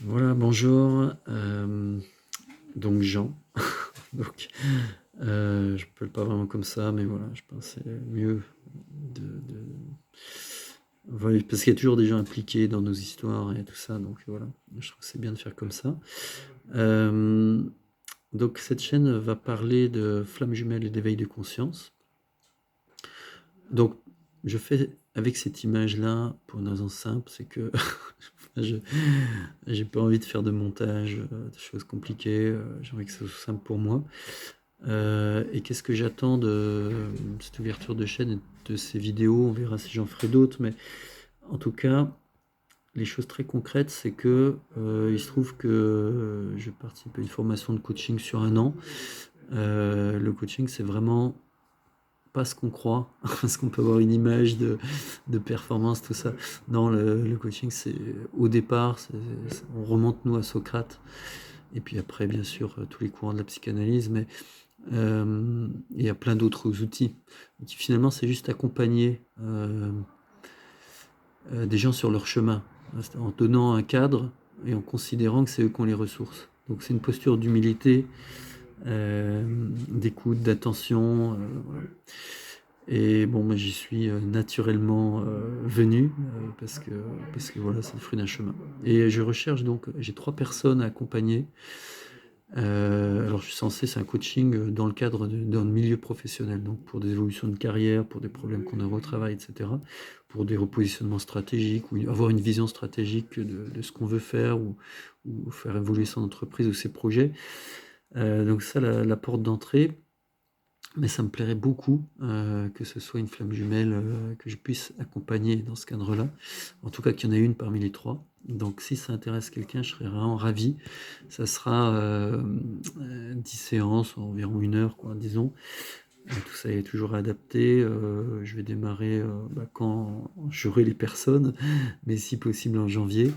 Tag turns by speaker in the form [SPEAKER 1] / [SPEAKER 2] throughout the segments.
[SPEAKER 1] Voilà, bonjour. Donc Jean. Donc, je peux pas vraiment comme ça, mais voilà, je pensais mieux de... Ouais, parce qu'il y a toujours des gens impliqués dans nos histoires et tout ça, donc voilà, je trouve que c'est bien de faire comme ça. Euh, donc cette chaîne va parler de flammes jumelles et d'éveil de conscience. Donc je fais avec cette image-là pour une raison simple, c'est que je j'ai pas envie de faire de montage, de choses compliquées, j'ai envie que ce soit simple pour moi. Et qu'est-ce que j'attends de cette ouverture de chaîne et de ces vidéos? On verra si j'en ferai d'autres, mais en tout cas, les choses très concrètes, c'est que il se trouve que je participe à une formation de coaching sur 1 an. Le coaching, c'est vraiment pas ce qu'on croit, parce qu'on peut avoir une image de performance, tout ça. Non, le coaching, c'est au départ, on remonte nous à Socrate, et puis après, bien sûr, tous les courants de la psychanalyse, mais il y a plein d'autres outils. Et finalement, c'est juste accompagner des gens sur leur chemin, en donnant un cadre et en considérant que c'est eux qui ont les ressources. Donc c'est une posture d'humilité, d'écoute, d'attention. Voilà. Et bon, moi j'y suis naturellement venu parce que voilà, c'est le fruit d'un chemin. Et je recherche donc, j'ai 3 personnes à accompagner. Alors je suis censé, c'est un coaching dans le cadre d'un milieu professionnel, donc pour des évolutions de carrière, pour des problèmes qu'on a au travail, etc., pour des repositionnements stratégiques, ou avoir une vision stratégique de ce qu'on veut faire, ou faire évoluer son entreprise ou ses projets. Donc ça, la porte d'entrée. Mais ça me plairait beaucoup que ce soit une flamme jumelle que je puisse accompagner dans ce cadre-là. En tout cas, qu'il y en ait une parmi les 3. Donc si ça intéresse quelqu'un, je serais vraiment ravi. Ça sera 10 séances, environ 1 heure, quoi, disons. Tout ça est toujours adapté. Je vais démarrer quand j'aurai les personnes, mais si possible en janvier.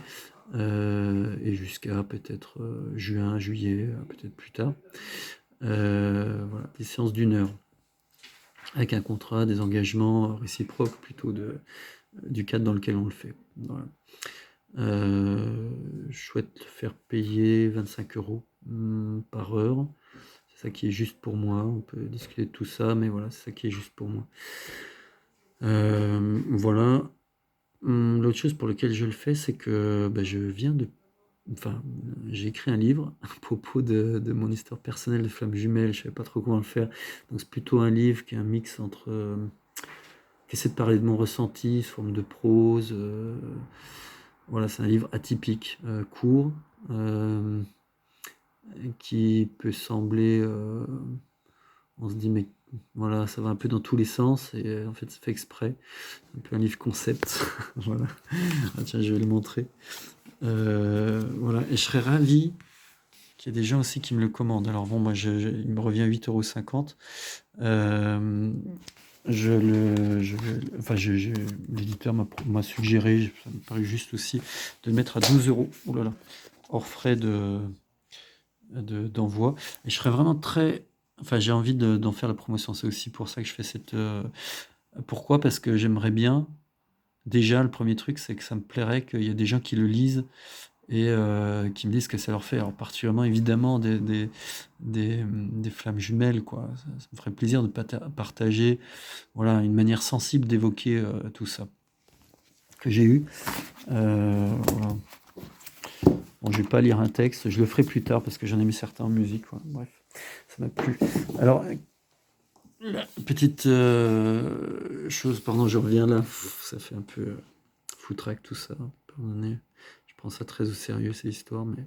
[SPEAKER 1] Et jusqu'à peut-être juin, juillet, peut-être plus tard. Voilà, des séances d'1 heure avec un contrat, des engagements réciproques plutôt du cadre dans lequel on le fait. Voilà. Je souhaite faire payer 25 euros par heure. C'est ça qui est juste pour moi. On peut discuter de tout ça, mais voilà, c'est ça qui est juste pour moi. Voilà. L'autre chose pour laquelle je le fais, c'est que je viens de... Enfin, j'ai écrit un livre à propos de mon histoire personnelle de flamme jumelle. Je ne savais pas trop comment le faire. Donc c'est plutôt un livre qui est un mix entre... qui essaie de parler de mon ressenti sous forme de prose. Voilà, c'est un livre atypique, court, qui peut sembler... on se dit, mais voilà, ça va un peu dans tous les sens, et en fait, c'est fait exprès. Un peu un livre concept. Voilà. Ah, tiens, je vais le montrer. Voilà, et je serais ravi qu'il y ait des gens aussi qui me le commandent. Alors bon, moi, il me revient 8,50 €. L'éditeur m'a suggéré, ça me paraît juste aussi, de le mettre à 12 €. Oh là là, hors frais d'envoi. Et je serais vraiment très... Enfin, j'ai envie d'en faire la promotion. C'est aussi pour ça que je fais cette... Pourquoi? Parce que j'aimerais bien... Déjà, le premier truc, c'est que ça me plairait qu'il y ait des gens qui le lisent et qui me disent que ça leur fait. Alors, particulièrement, évidemment, des flammes jumelles, quoi. Ça me ferait plaisir de partager, voilà, une manière sensible d'évoquer tout ça que j'ai eu. Voilà. Bon, je vais pas lire un texte, je le ferai plus tard parce que j'en ai mis certains en musique. Voilà. Bref, ça m'a plu. Alors, petite chose, pardon, je reviens là. Ça fait un peu foutraque tout ça. Pardonnez, je prends ça très au sérieux, ces histoires, mais